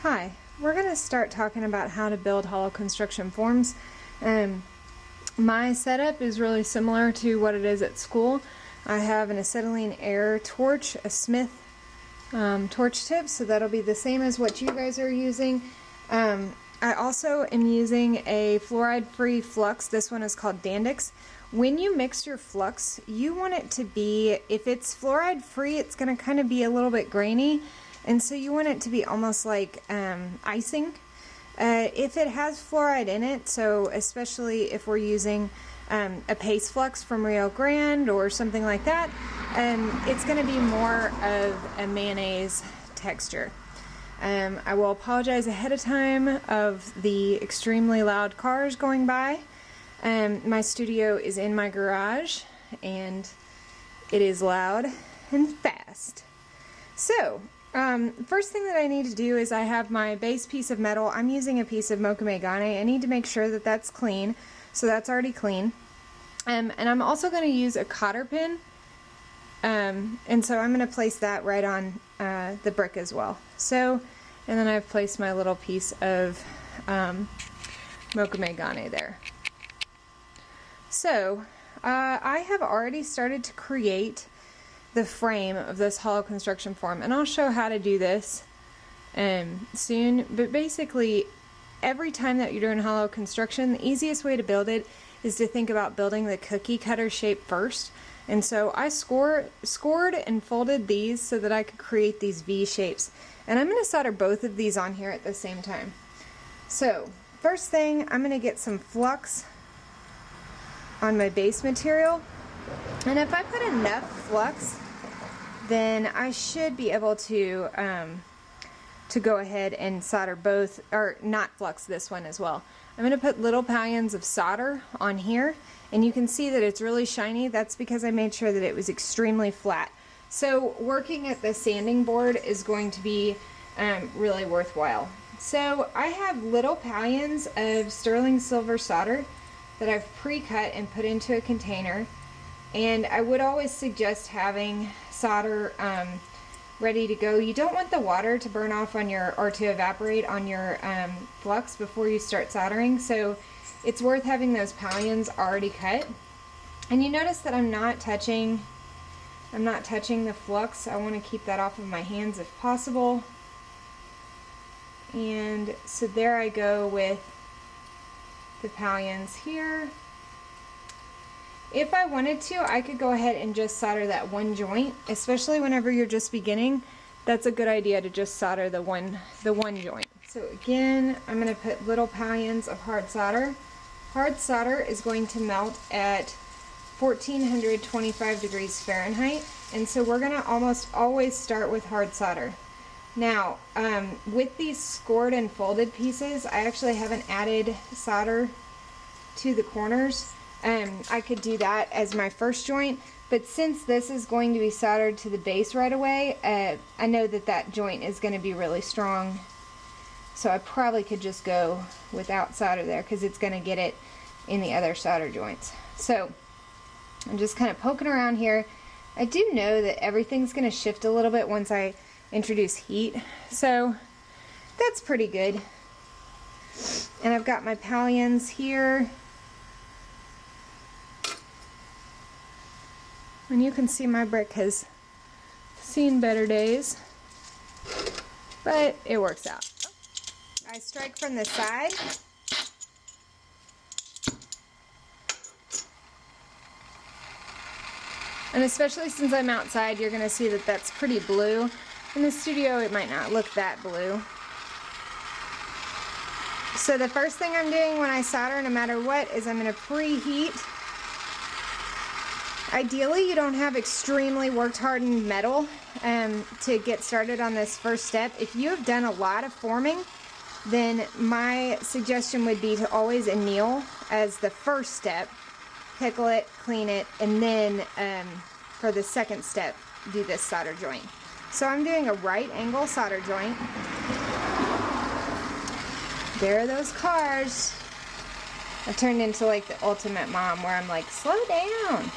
Hi, we're going to start talking about how to build hollow construction forms. My setup is really similar to what it is at school. I have an acetylene air torch, a Smith torch tip, so that'll be the same as what you guys are using. I also am using a fluoride-free flux. This one is called Dandix. When you mix your flux, you want it to be, if it's fluoride-free, it's going to kind of be a little bit grainy, and so you want it to be almost like icing. If it has fluoride in it, so especially if we're using a paste flux from Rio Grande or something like that, it's going to be more of a mayonnaise texture. I will apologize ahead of time of the extremely loud cars going by. My studio is in my garage and it is loud and fast. So, first thing that I need to do is I have my base piece of metal. I'm using a piece of mokume gane. I need to make sure that that's clean, so that's already clean. And I'm also going to use a cotter pin, and so I'm going to place that right on the brick as well. So, and then I've placed my little piece of mokume gane there. So, I have already started to create the frame of this hollow construction form, and I'll show how to do this soon. But basically, every time that you're doing hollow construction, the easiest way to build it is to think about building the cookie cutter shape first. And so I scored and folded these so that I could create these V shapes. And I'm going to solder both of these on here at the same time. So first thing, I'm going to get some flux on my base material. And if I put enough flux, then I should be able to go ahead and solder both, or not flux this one as well. I'm going to put little pallions of solder on here, and you can see that it's really shiny. That's because I made sure that it was extremely flat. So working at the sanding board is going to be really worthwhile. So I have little pallions of sterling silver solder that I've pre-cut and put into a container. And I would always suggest having solder ready to go. You don't want the water to burn off on your, or to evaporate on your flux before you start soldering. So it's worth having those pallions already cut. And you notice that I'm not touching the flux. I want to keep that off of my hands if possible. And so there I go with the pallions here. If I wanted to, I could go ahead and just solder that one joint, especially whenever you're just beginning. That's a good idea to just solder the one joint. So again, I'm going to put little pallions of hard solder. Hard solder is going to melt at 1425 degrees Fahrenheit, and so we're going to almost always start with hard solder. Now, with these scored and folded pieces, I actually haven't added solder to the corners. I could do that as my first joint, but since this is going to be soldered to the base right away, I know that that joint is going to be really strong, so I probably could just go without solder there because it's going to get it in the other solder joints. So I'm just kind of poking around here. I do know that everything's going to shift a little bit once I introduce heat, so that's pretty good. And I've got my pallions here. And you can see my brick has seen better days, but it works out. I strike from the side. And especially since I'm outside, you're going to see that that's pretty blue. In the studio, it might not look that blue. So the first thing I'm doing when I solder, no matter what, is I'm going to preheat. Ideally, you don't have extremely worked hardened metal to get started on this first step. If you have done a lot of forming, then my suggestion would be to always anneal as the first step, pickle it, clean it, and then for the second step, do this solder joint. So I'm doing a right angle solder joint. There are those cars. I've turned into like the ultimate mom where I'm like, slow down.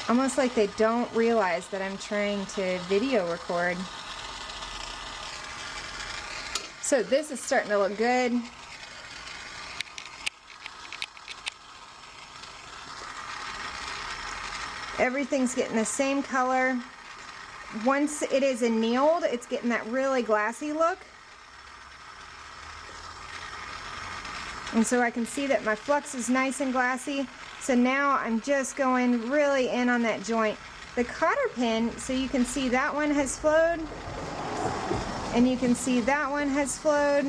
Almost like they don't realize that I'm trying to video record. So this is starting to look good. Everything's getting the same color. Once it is annealed, it's getting that really glassy look. And so I can see that my flux is nice and glassy. So now I'm just going really in on that joint. The cotter pin, so you can see that one has flowed, and you can see that one has flowed.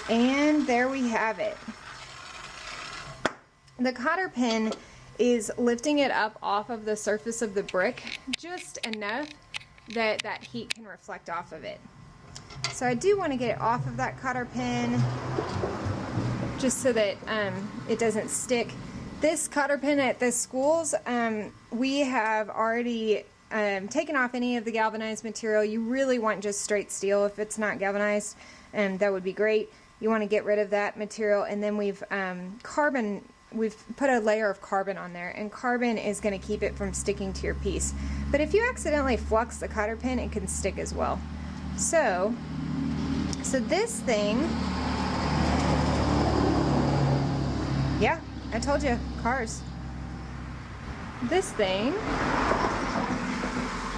And there we have it. The cotter pin is lifting it up off of the surface of the brick just enough that that heat can reflect off of it. So I do want to get it off of that cotter pin just so that it doesn't stick. This cotter pin at the schools, we have already taken off any of the galvanized material. You really want just straight steel if it's not galvanized, that would be great. You want to get rid of that material, and then we've put a layer of carbon on there, and carbon is going to keep it from sticking to your piece. But if you accidentally flux the cotter pin, it can stick as well. So this thing, yeah, I told you, cars. This thing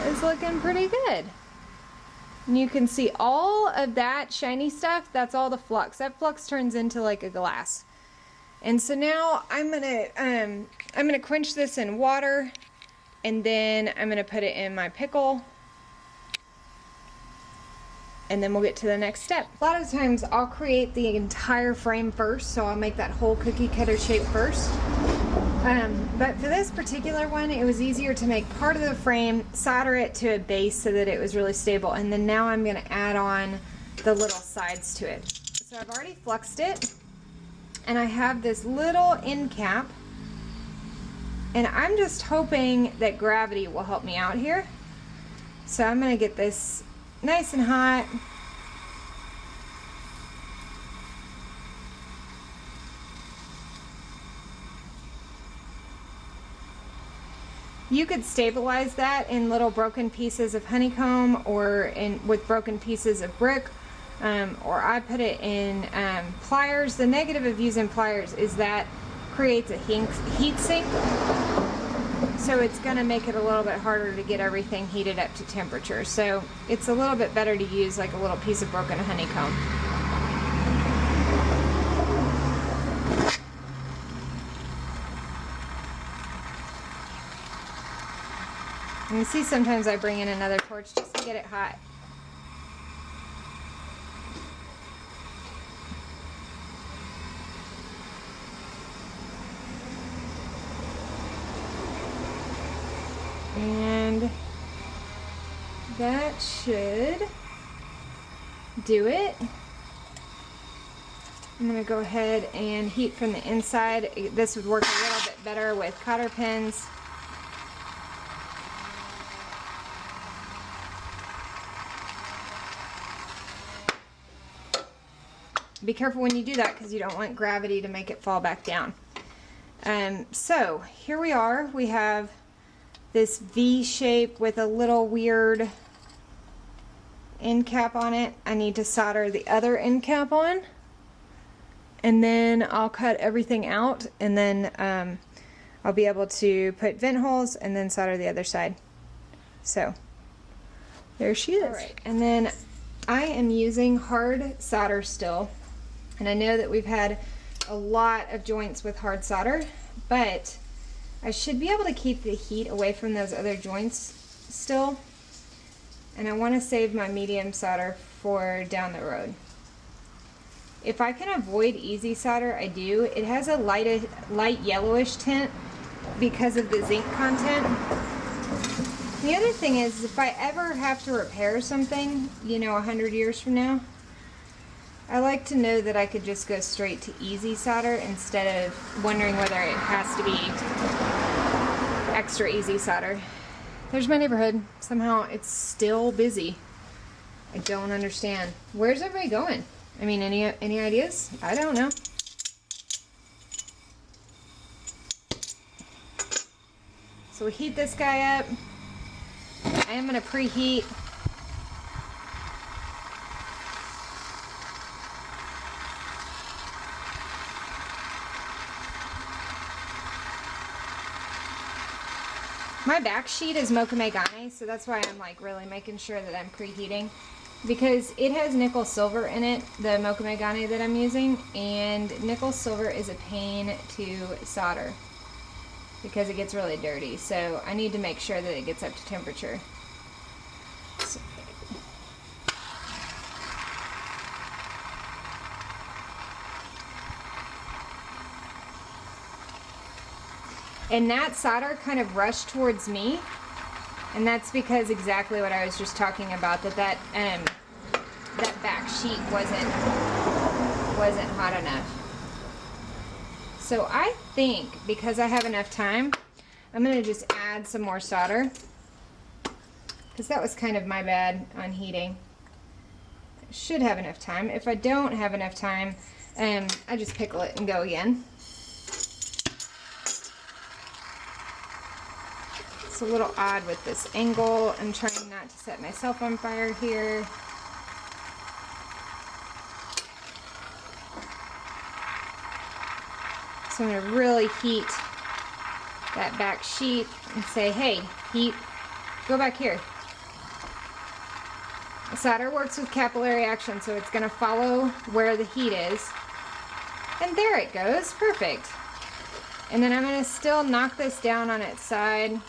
is looking pretty good. And you can see all of that shiny stuff, that's all the flux. That flux turns into like a glass. And so now I'm gonna quench this in water, and then I'm gonna put it in my pickle, and then we'll get to the next step. A lot of times I'll create the entire frame first, so I'll make that whole cookie cutter shape first. But for this particular one, it was easier to make part of the frame, solder it to a base so that it was really stable, and then now I'm gonna add on the little sides to it. So I've already fluxed it, and I have this little end cap, and I'm just hoping that gravity will help me out here. So I'm gonna get this nice and hot. You could stabilize that in little broken pieces of honeycomb, or with broken pieces of brick, or I put it in pliers. The negative of using pliers is that creates a heat sink, so it's going to make it a little bit harder to get everything heated up to temperature. So it's a little bit better to use like a little piece of broken honeycomb. And you see sometimes I bring in another torch just to get it hot. And that should do it. I'm going to go ahead and heat from the inside. This would work a little bit better with cotter pins. Be careful when you do that because you don't want gravity to make it fall back down. So here we are. We have this V shape with a little weird end cap on it. I need to solder the other end cap on, and then I'll cut everything out, and then I'll be able to put vent holes and then solder the other side. So there she is. All right. And then I am using hard solder still, and I know that we've had a lot of joints with hard solder, but I should be able to keep the heat away from those other joints still, and I want to save my medium solder for down the road. If I can avoid easy solder, I do. It has a light yellowish tint because of the zinc content. The other thing is, if I ever have to repair something, you know, 100 years from now, I like to know that I could just go straight to easy solder instead of wondering whether it has to be extra easy solder. There's my neighborhood. Somehow it's still busy. I don't understand. Where's everybody going? I mean, any ideas? I don't know. So we heat this guy up. I am going to preheat. My back sheet is mocha megane, so that's why I'm like really making sure that I'm preheating, because it has nickel silver in it, the mocha megane that I'm using, and nickel silver is a pain to solder because it gets really dirty. So I need to make sure that it gets up to temperature. So, and that solder kind of rushed towards me, and that's because exactly what I was just talking about, that back sheet wasn't hot enough. So I think because I have enough time, I'm going to just add some more solder, because that was kind of my bad on heating. I should have enough time. If I don't have enough time, I just pickle it and go again. It's a little odd with this angle. I'm trying not to set myself on fire here. So I'm going to really heat that back sheet and say, hey, heat, go back here. Solder works with capillary action, so it's going to follow where the heat is. And there it goes, perfect. And then I'm going to still knock this down on its side.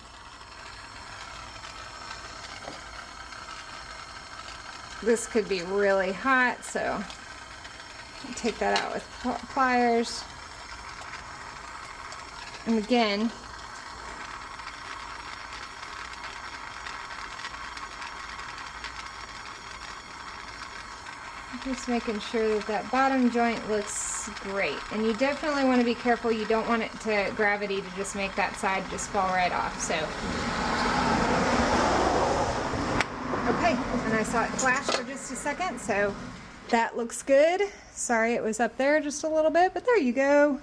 This could be really hot, so I'll take that out with pliers. And again, just making sure that that bottom joint looks great. And you definitely want to be careful. You don't want it to gravity to just make that side just fall right off. So, okay, and I saw it flash for just a second, so that looks good. Sorry it was up there just a little bit, but there you go.